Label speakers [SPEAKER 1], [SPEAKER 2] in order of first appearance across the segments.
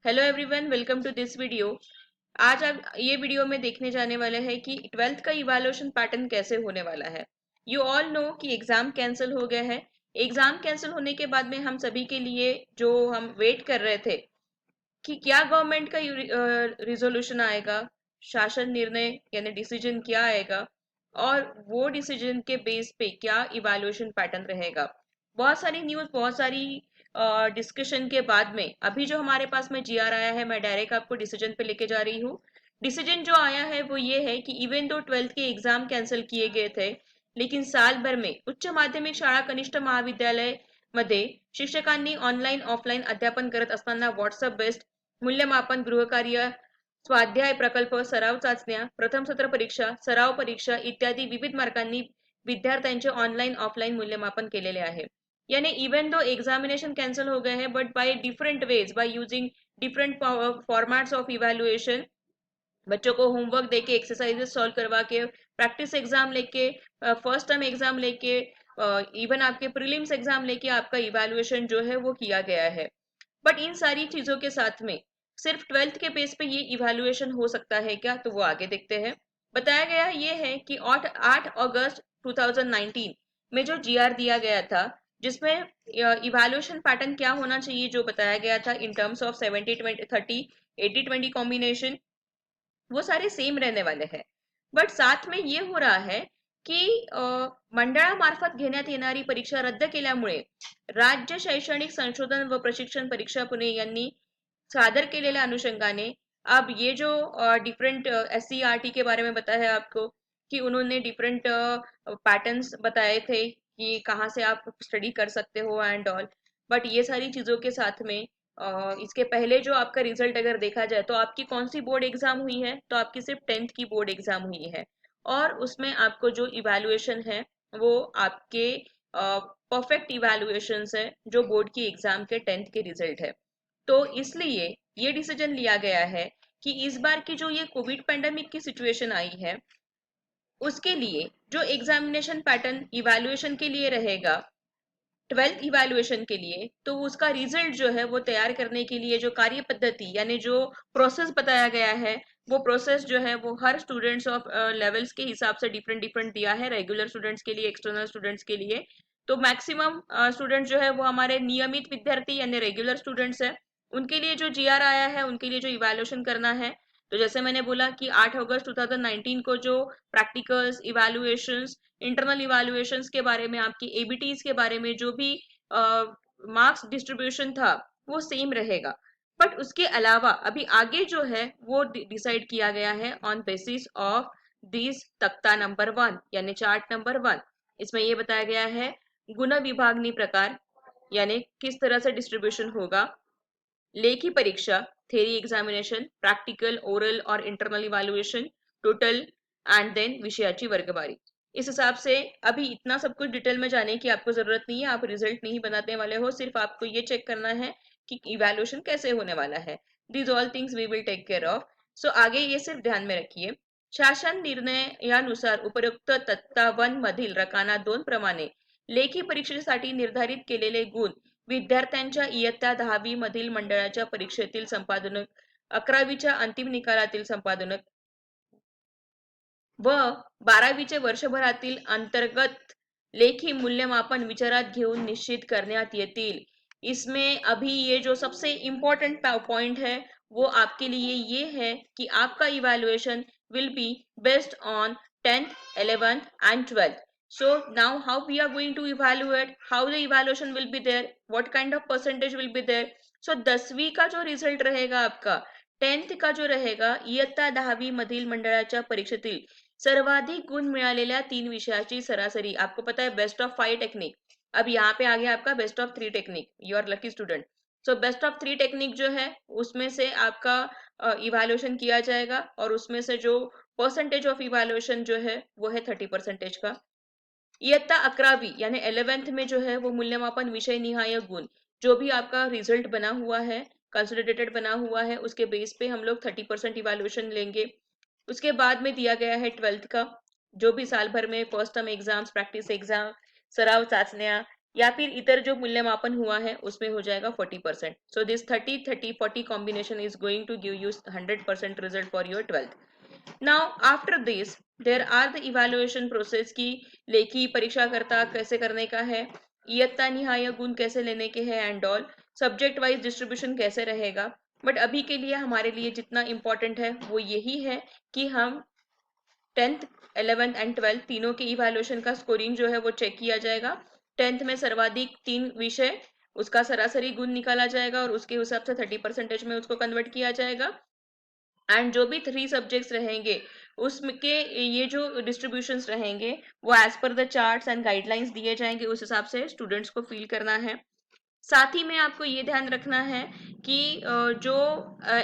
[SPEAKER 1] Hello everyone, welcome to this video. आज आप ये वीडियो में देखने जाने वाले हैं कि 12th का इवैल्यूएशन पैटर्न कैसे होने वाला है। यू ऑल नो कि एग्जाम कैंसिल हो गया है। एग्जाम कैंसिल होने के बाद में हम सभी के लिए जो हम वेट कर रहे थे कि क्या गवर्नमेंट का रिजोल्यूशन आएगा, शासन निर्णय यानी डिसीजन क्या आएगा, और वो डिसीजन के बेस पे क्या इवैल्यूएशन पैटर्न रहेगा। बहुत सारी न्यूज़, बहुत सारी डिस्कशन के बाद में अभी जो हमारे पास में जीआर आया है, मैं डायरेक्ट आपको डिसीजन पे लेके जा रही हूँ। डिसीजन जो आया है वो ये है कि इवन दो 12th के एग्जाम कैंसिल किए गए थे, लेकिन साल भर में उच्च माध्यमिक शाळा कनिष्ठ महाविद्यालय मध्ये शिक्षकांनी ऑनलाईन ऑफलाईन अध्यापन करत असताना व्हॉट्सअप बेस्ड मूल्यमापन, गृहकार्य, स्वाध्याय प्रकल्प, सराव चाचण्या, प्रथम सत्र परीक्षा, सराव परीक्षा इत्यादी विविध मार्गांनी विद्यार्थ्यांचे ऑनलाईन ऑफलाईन मूल्यमापन केलेले आहे। यानी इवन दो एग्जामिनेशन कैंसिल हो गए हैं, but by different ways, by using different formats of evaluation, बच्चों को होमवर्क देके, एक्सरसाइजेस सॉल्व करवा के, प्रैक्टिस एग्जाम लेके, फर्स्ट टर्म एग्जाम लेके, इवन आपके प्रीलिम्स एग्जाम लेके आपका इवैल्यूएशन जो है वो किया गया है। बट इन सारी चीजों के साथ में सिर्फ 12th के बेस पे ये इवैल्यूएशन हो सकता है क्या, तो वो आगे देखते हैं। बताया गया ये है कि 8 अगस्त 2019 में जो जीआर दिया गया था, जिसमें इवैल्यूएशन पैटर्न क्या होना चाहिए जो बताया गया था इन टर्म्स ऑफ 70-20-30, 80-20 कॉम्बिनेशन, वो सारे सेम रहने वाले हैं। बट साथ में ये हो रहा है की मंडळामार्फत घेण्यात येणारी परीक्षा रद्द केल्यामुळे राज्य शैक्षणिक संशोधन व प्रशिक्षण परीक्षा पुणे यांनी सादर केलेल्या अनुषंगाने अब ये जो डिफरेंट एससीईआरटी के बारे में बताया है आपको कि उन्होंने डिफरेंट पैटर्न्स बताए थे कि कहाँ से आप स्टडी कर सकते हो एंड ऑल। बट ये सारी चीज़ों के साथ में इसके पहले जो आपका रिजल्ट अगर देखा जाए तो आपकी कौन सी बोर्ड एग्जाम हुई है, तो आपकी सिर्फ 10th की बोर्ड एग्जाम हुई है। और उसमें आपको जो इवैल्यूएशन है वो आपके परफेक्ट इवैल्यूएशंस है जो बोर्ड की एग्जाम के 10th के रिजल्ट है। तो इसलिए ये डिसीजन लिया गया है कि इस बार की जो ये कोविड पेंडेमिक की सिचुएशन आई है, उसके लिए जो एग्जामिनेशन पैटर्न इवैल्यूएशन के लिए रहेगा, 12th इवैल्यूएशन के लिए, तो उसका रिजल्ट जो है वो तैयार करने के लिए जो कार्य पद्धति यानी जो प्रोसेस बताया गया है, वो प्रोसेस जो है वो हर स्टूडेंट्स ऑफ लेवल्स के हिसाब से डिफरेंट डिफरेंट दिया है, रेगुलर स्टूडेंट्स के लिए, एक्सटर्नल स्टूडेंट्स के लिए। तो मैक्सिमम स्टूडेंट जो है वो हमारे नियमित विद्यार्थी यानी रेगुलर स्टूडेंट्स है। उनके लिए जो जीआर आया है, उनके लिए जो इवैल्यूएशन करना है, तो जैसे मैंने बोला कि 8 अगस्त 2019 को जो प्रैक्टिकल्स, इवैल्यूएशंस, इंटरनल इवैल्यूएशंस के बारे में, आपकी एबीटीज के बारे में जो भी मार्क्स डिस्ट्रीब्यूशन था वो सेम रहेगा। बट उसके अलावा अभी आगे जो है वो डिसाइड किया गया है ऑन बेसिस ऑफ दिस तख्ता नंबर 1 यानी चार्ट नंबर 1। इसमें ये बताया गया है गुण विभागनी प्रकार यानी किस तरह से डिस्ट्रीब्यूशन होगा, लेखी परीक्षा, थेरी एग्जामिनेशन, प्रैक्टिकल, ओरल और internal evaluation, total, and then विषयाची वर्गवारी। इस हिसाब से अभी इतना सब कुछ डिटेल में जाने की आपको जरूरत नहीं है, आप रिजल्ट नहीं बनाने वाले हो, सिर्फ आपको ये चेक करना है कि इवैल्यूएशन कैसे होने वाला है। These all things we will take care of. So आगे ये सिर्फ ध्यान में रखिए, शासन निर्णयानुसार उपरोक्त तत्ता 1 मधील रकाना 2 प्रमाणे लेखी परीक्षेसाठी निर्धारित केलेले गुण विद्यार्थ्यांच्या इयत्ता 10वी मधील मंडळाच्या परीक्षेतील संपादनक, 11वीच्या अंतिम निकालातील संपादनक व 12वीचे वर्षभरातील अंतर्गत लेखी मूल्यमापन विचारात घेऊन निश्चित करण्यात येतील। इसमें अभी ये जो सबसे इम्पोर्टेंट पॉइंट है वो आपके लिए ये है कि आपका evaluation will be based on 10th, 11th and 12th. So now how we are going to evaluate, how the evaluation will be there, what kind of percentage will be there. So 10वीं का जो result रहेगा आपका, 10th का जो रहेगा, इयत्ता 10वी मधील मंडळाच्या परीक्षेतील सर्वाधिक गुण मिळालेल्या 3 विषयाची सरासरी। आपको पता है बेस्ट ऑफ 5 टेक्निक, अब यहाँ पे आ गया आपका best of 3 technique, you are lucky student. So best of 3 technique जो है उसमें से आपका इवैल्यूएशन किया जाएगा, और उसमें से जो परसेंटेज ऑफ इवैल्यूएशन जो है वो है 30% का। इयत्ता 11वीं यानी 11th में जो है वो मूल्यमापन विषय निहाय गुण, जो भी आपका रिजल्ट बना हुआ है, कंसोलिडेटेड बना हुआ है, उसके बेस पे हम लोग 30% इवैल्यूएशन लेंगे। उसके बाद में दिया गया है 12th का, जो भी साल भर में first term exams, practice exam, सराव चाचण्या, या फिर इतर जो मूल्यमापन हुआ है उसमें हो जाएगा 40%. So this 30-30-40 combination is going to give you 100% result for your 12th. Now after this there are the evaluation process की लेखी परीक्षा करता कैसे करने का है, इयत्ता निहाय गुण कैसे लेने के हैं and all, subject wise distribution कैसे रहेगा. बट अभी के लिए हमारे लिए जितना इंपॉर्टेंट है वो यही है कि हम 10th 11th एंड 12th तीनों के इवैल्यूएशन का स्कोरिंग जो है वो चेक किया जाएगा. 10th में सर्वाधिक 3 विषय उसका सरासरी गुण निकाला जाएगा और उसके हिसाब से 30% में उसको कन्वर्ट किया जाएगा. एंड जो भी 3 सब्जेक्ट्स रहेंगे उसके ये जो डिस्ट्रीब्यूशंस रहेंगे वो as per the charts and guidelines दिए जाएंगे, उस हिसाब से स्टूडेंट्स को फिल करना है. साथ ही में आपको ये ध्यान रखना है कि जो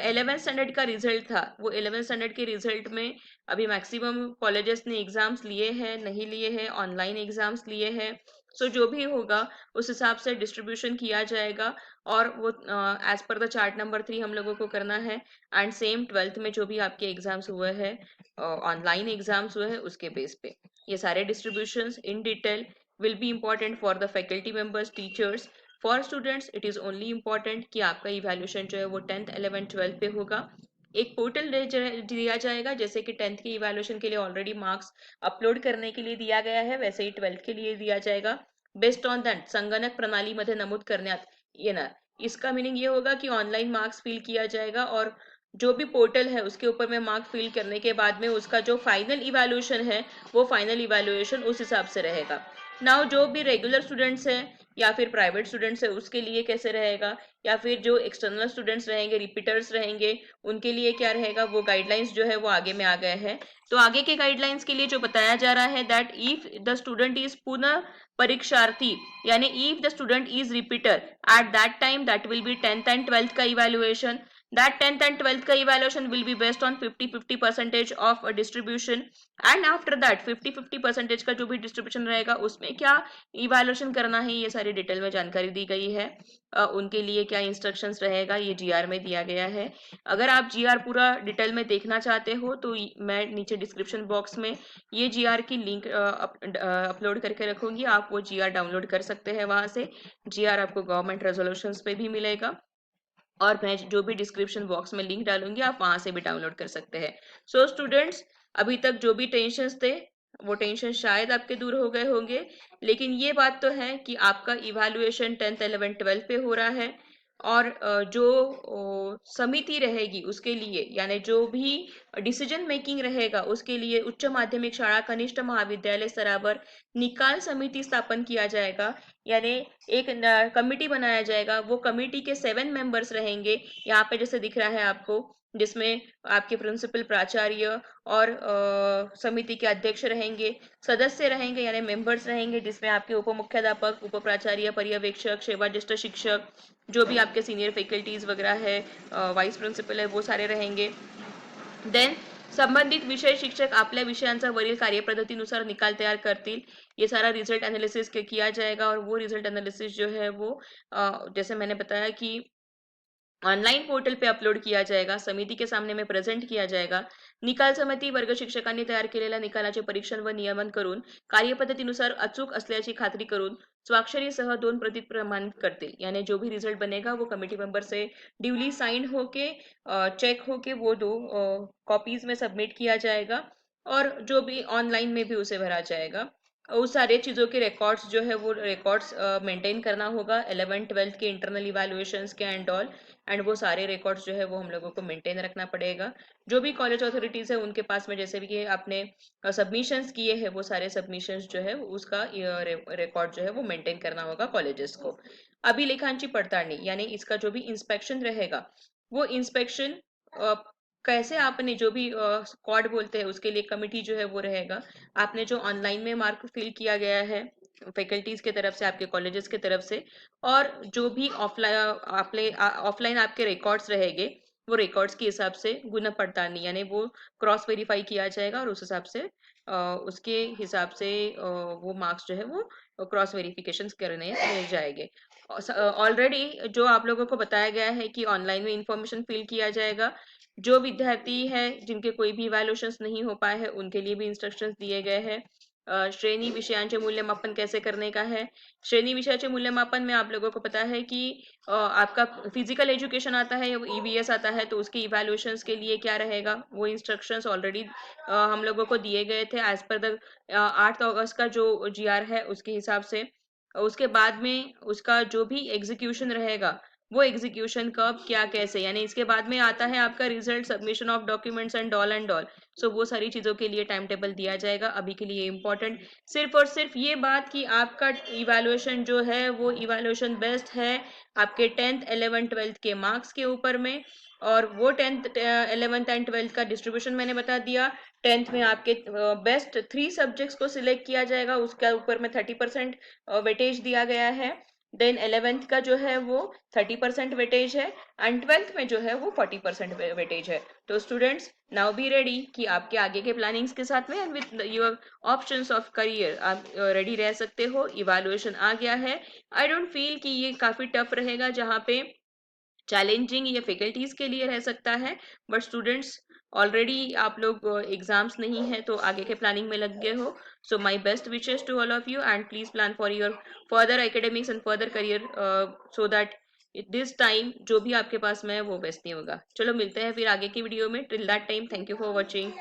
[SPEAKER 1] 11th स्टैंडर्ड का रिजल्ट था वो 11th स्टैंडर्ड के रिजल्ट में अभी मैक्सिमम कॉलेजेस ने एग्जाम्स लिए हैं नहीं लिए हैं, ऑनलाइन एग्जाम्स लिए हैं. सो जो भी होगा उस हिसाब से डिस्ट्रीब्यूशन किया जाएगा और वो as per the chart number 3 हम लोगों को करना है. एंड सेम 12th में जो भी आपके एग्जाम्स हुए हैं, ऑनलाइन एग्जाम्स हुए हैं, उसके बेस पे ये सारे distributions in detail will be important for the faculty members, teachers. For students it is only important कि आपका इवैल्यूएशन जो है वो 10th 11th 12th पे होगा. एक पोर्टल दिया जाएगा जैसे कि 10th के इवैल्यूएशन के लिए ऑलरेडी मार्क्स अपलोड करने के लिए दिया गया है, वैसे ही 12th के लिए दिया जाएगा. बेस्ड ऑन दैट संगणक प्रणालीमध्ये नमूद करण्यात येणार. इसका मीनिंग ये होगा कि ऑनलाइन मार्क्स फिल किया जाएगा और जो भी पोर्टल है उसके ऊपर में मार्क फिल करने के बाद में उसका जो फाइनल इवैल्यूएशन है वो फाइनल इवैल्यूएशन उस हिसाब से रहेगा. नाउ जो भी रेगुलर स्टूडेंट्स हैं या फिर प्राइवेट स्टूडेंट्स है उसके लिए कैसे रहेगा, या फिर जो एक्सटर्नल स्टूडेंट्स रहेंगे, रिपीटर्स रहेंगे, उनके लिए क्या रहेगा, वो गाइडलाइंस जो है वो आगे में आ गए हैं. तो आगे के गाइडलाइंस के लिए जो बताया जा रहा है that if the student is पुनः परीक्षार्थी यानी if the student is repeater at that time that will be 10th and 12th का evaluation. that 10th and 12th का evaluation will be based on 50-50 percentage of a distribution. and after that 50-50 percentage का जो भी distribution रहेगा उसमें क्या evaluation करना है ये सारी डिटेल में जानकारी दी गई है. उनके लिए क्या इंस्ट्रक्शंस रहेगा ये जीआर में दिया गया है. अगर आप जीआर पूरा डिटेल में देखना चाहते हो तो मैं नीचे डिस्क्रिप्शन बॉक्स में ये जीआर की लिंक अपलोड करके रखूंगी, आप वो जीआर डाउनलोड कर सकते हैं. वहां से जीआर आपको गवर्नमेंट रेजोल्यूशंस पे भी मिलेगा और मैं जो भी डिस्क्रिप्शन बॉक्स में लिंक डालूंगी आप वहां से भी डाउनलोड कर सकते हैं. सो स्टूडेंट्स, अभी तक जो भी टेंशन थे वो टेंशन शायद आपके दूर हो गए होंगे, लेकिन ये बात तो है कि आपका इवैल्यूएशन 10th 11th 12th पे हो रहा है और जो समिति रहेगी उसके लिए यानी जो भी डिसीजन मेकिंग रहेगा उसके लिए उच्च माध्यमिक शाळा कनिष्ठ महाविद्यालय स्तरावर निकाल समिति स्थापन किया जाएगा. यानी एक कमिटी बनाया जाएगा, वो कमिटी के 7 मेंबर्स रहेंगे. यहाँ पे जैसे दिख रहा है आपको, जिसमें आपके प्रिंसिपल, प्राचार्य और समिति के अध्यक्ष रहेंगे, सदस्य रहेंगे यानी मेंबर्स रहेंगे, जिसमें आपके उप मुख्याध्यापक, उप प्राचार्य, पर्यवेक्षक, सेवा ज्येष्ठ शिक्षक, जो भी आपके सीनियर फैकल्टीज वगैरह है, वाइस प्रिंसिपल है, वो सारे रहेंगे. देन संबंधित विषय शिक्षक आपल्या विषयांचा वरील कार्यपद्धतीनुसार निकाल तयार करतील. ये सारा रिजल्ट एनालिसिस किया जाएगा और वो रिजल्ट एनालिसिस जो है वो जैसे मैंने बताया कि ऑनलाइन पोर्टल पे अपलोड किया जाएगा, समिती के सामने में प्रेझेंट किया जाएगा. निकाल समिती वर्ग शिक्षकांनी तयार केलेल्या निकालाचे परीक्षण व नियमन करून कार्यपद्धतीनुसार अचूक असल्याची खात्री करून स्वाक्षरीसह 2 प्रती प्रमाणित करतील. यानी जो भी रिजल्ट बनेगा वो कमेटी मेंबर से ड्यूली साइन होके चेक होके वो 2 कॉपीज में सबमिट किया जाएगा और जो भी ऑनलाइन में भी उसे भरा जाएगा. उस सारे चीज़ों के रिकॉर्ड्स जो है वो रिकॉर्ड्स मेंटेन करना होगा 11th 12th के इंटरनल इवैल्यूएशंस के एंड ऑल. एंड वो सारे रिकॉर्ड्स जो है वो हम लोगों को मेंटेन रखना पड़ेगा. जो भी कॉलेज अथॉरिटीज है उनके पास में जैसे भी कि आपने सबमिशंस किए हैं वो सारे सबमिशंस जो है उसका रिकॉर्ड जो है वो मेंटेन करना होगा कॉलेजेस को. अभिलेखांची पडताळणी यानी इसका जो भी इंस्पेक्शन रहेगा वो इंस्पेक्शन कैसे आपने जो भी स्क्वाड बोलते हैं उसके लिए कमिटी जो है वो रहेगा. आपने जो ऑनलाइन में मार्क फिल किया गया है फैकल्टीज के तरफ से, आपके कॉलेजेस के तरफ से, और जो भी ऑफलाइन आपके रिकॉर्ड्स रहेंगे वो रिकॉर्ड्स के हिसाब से गुण पड़तालनी यानी वो क्रॉस वेरीफाई किया जाएगा और उस हिसाब से उसके हिसाब से वो मार्क्स जो है वो क्रॉस वेरिफिकेशन करने जाएंगे. ऑलरेडी जो आप लोगों को बताया गया है कि ऑनलाइन में इंफॉर्मेशन फिल किया जाएगा. जो विद्यार्थी है जिनके कोई भी इवैल्यूएशंस नहीं हो पाए हैं उनके लिए भी इंस्ट्रक्शंस दिए गए हैं. श्रेणी विषयांचे मूल्यमापन कैसे करने का है। श्रेणी विषयाचे मूल्यमापन में आप लोगों को पता है कि आपका फिजिकल एजुकेशन आता है या ईवीएस आता है, तो उसके इवैल्यूएशंस के लिए क्या रहेगा, वो इंस्ट्रक्शंस ऑलरेडी हम लोगों को दिए गए थे एज पर द 8 अगस्त का जो जीआर है उसके हिसाब से। उसके बाद में उसका जो भी एग्जीक्यूशन रहेगा, वो एग्जीक्यूशन कब क्या कैसे, यानी इसके बाद में आता है आपका result, submission of documents and all. So वो सारी चीज़ों के लिए टाइम टेबल दिया जाएगा। अभी के लिए इम्पोर्टेंट सिर्फ और सिर्फ ये बात कि आपका इवैल्यूएशन जो है वो इवैल्यूएशन बेस्ड है आपके 10th 11th 12th के मार्क्स के ऊपर में। और वो 10th 11th एंड 12th का डिस्ट्रीब्यूशन मैंने बता दिया। 10th में आपके बेस्ट 3 सब्जेक्ट्स को सिलेक्ट किया जाएगा, उसके ऊपर में 30% वेटेज दिया गया है। देन 11th का जो है वो 30% वेटेज है एंड 12th में जो है वो 40% वेटेज है। तो स्टूडेंट्स नाउ बी रेडी कि आपके आगे के प्लानिंग्स के साथ में and with your options of career आप रेडी रह सकते हो। इवैल्यूएशन आ गया है। आई डोंट फील कि ये काफी टफ रहेगा, जहाँ पे चैलेंजिंग ये फैकल्टीज के लिए रह सकता है, बट स्टूडेंट्स ऑलरेडी आप लोग एग्जाम्स नहीं है तो आगे के प्लानिंग में लग गए हो। So my best wishes to all of you and please plan for your further academics and further career, so that this time जो भी आपके पास में है वो बेस्ट नहीं होगा। चलो मिलते हैं फिर आगे की वीडियो में। Till that time thank you for watching.